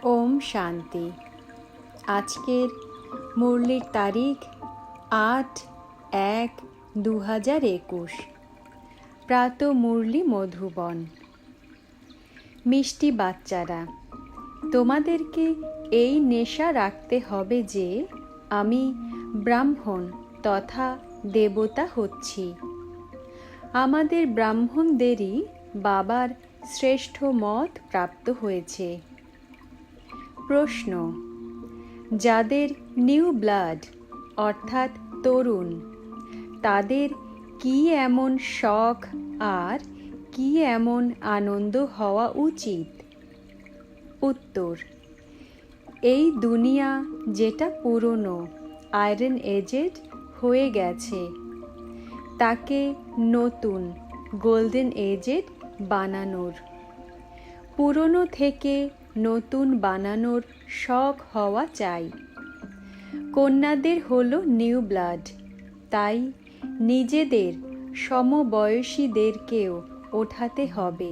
ওম শান্তি। আজকের মুরলির তারিখ ৮/১/২০২১। প্রাত মুরলি মধুবন। মিষ্টি বাচ্চারা, তোমাদেরকে এই নেশা রাখতে হবে যে আমি ব্রাহ্মণ তথা দেবতা হচ্ছি। আমাদের ব্রাহ্মণদেরই বাবার শ্রেষ্ঠ মত প্রাপ্ত হয়েছে। প্রশ্ন: যাদের নিউ ব্লাড অর্থাৎ তরুণ, তাদের কি এমন শখ আর কি এমন আনন্দ হওয়া উচিত? উত্তর: এই দুনিয়া যেটা পুরনো আয়রন এজেড হয়ে গেছে, তাকে নতুন গোল্ডেন এজেড বানানোর, পুরনো থেকে নতুন বানানোর শখ হওয়া চাই। কন্যাদের হলো নিউ ব্লাড, তাই নিজেদের সমবয়সীদেরকেও ওঠাতে হবে।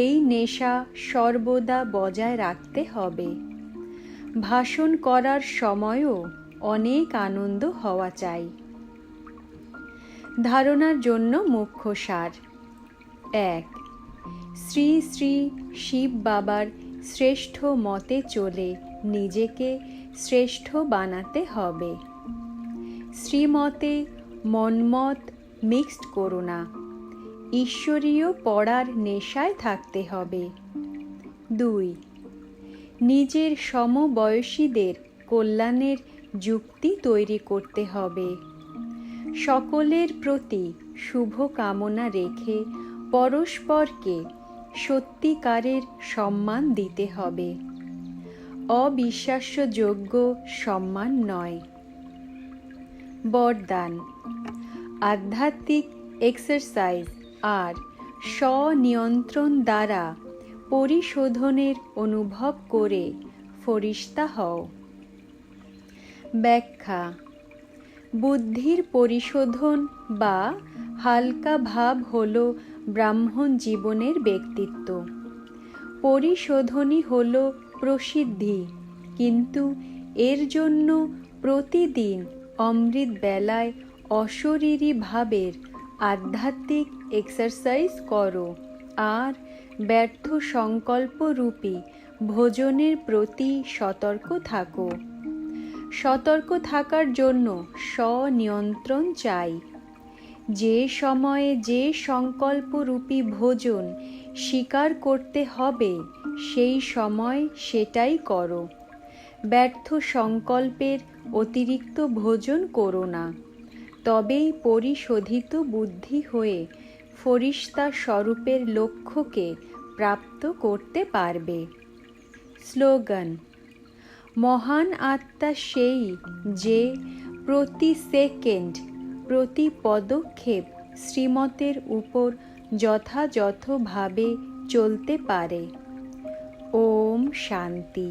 এই নেশা সর্বদা বজায় রাখতে হবে। ভাষণ করার সময়ও অনেক আনন্দ হওয়া চাই। ধারণার জন্য মুখ্য সার: ১. শ্রী শ্রী শিব বাবার শ্রেষ্ঠ মতে চলে নিজেকে শ্রেষ্ঠ বানাতে হবে। শ্রীমতে মনমত মিক্সড করো না। ঈশ্বরীয় পড়ার নেশায় থাকতে হবে। ২. নিজের সমবয়সীদের কল্যাণের যুক্তি তৈরি করতে হবে। সকলের প্রতি শুভ কামনা রেখে পরস্পরকে সত্যিকারের সম্মান দিতে হবে। অবিশ্বাস্যযোগ্য সম্মান নয়। বরদান: আধ্যাত্মিক এক্সারসাইজ আর স্বনিয়ন্ত্রণ দ্বারা পরিশোধনের অনুভব করে ফরিস্তা হও। ব্যাখ্যা: বুদ্ধির পরিশোধন বা হালকা ভাব হল ব্রাহ্মণ জীবনের ব্যক্তিত্ব। পরিশোধনই হল প্রসিদ্ধি, কিন্তু এর জন্য প্রতিদিন অমৃত বেলায় অশরীরী ভাবের আধ্যাত্মিক এক্সারসাইজ করো আর ব্যর্থ সংকল্পরূপী ভোজনের প্রতি সতর্ক থাকো। সতর্ক থাকার জন্য স্বনিয়ন্ত্রণ চাই। যে সময়ে যে সংকল্পরূপী ভোজন স্বীকার করতে হবে, সেই সময় সেটাই করো। ব্যর্থ সংকল্পের অতিরিক্ত ভোজন করো না, তবেই পরিশোধিত বুদ্ধি হয়ে ফরিস্তা স্বরূপের লক্ষ্যকে প্রাপ্ত করতে পারবে। স্লোগান: মহান আত্মা সেই যে প্রতি সেকেন্ড, প্রতি পদক্ষেপ শ্রীমতের উপর যথাযথভাবে চলতে পারে। ওম শান্তি।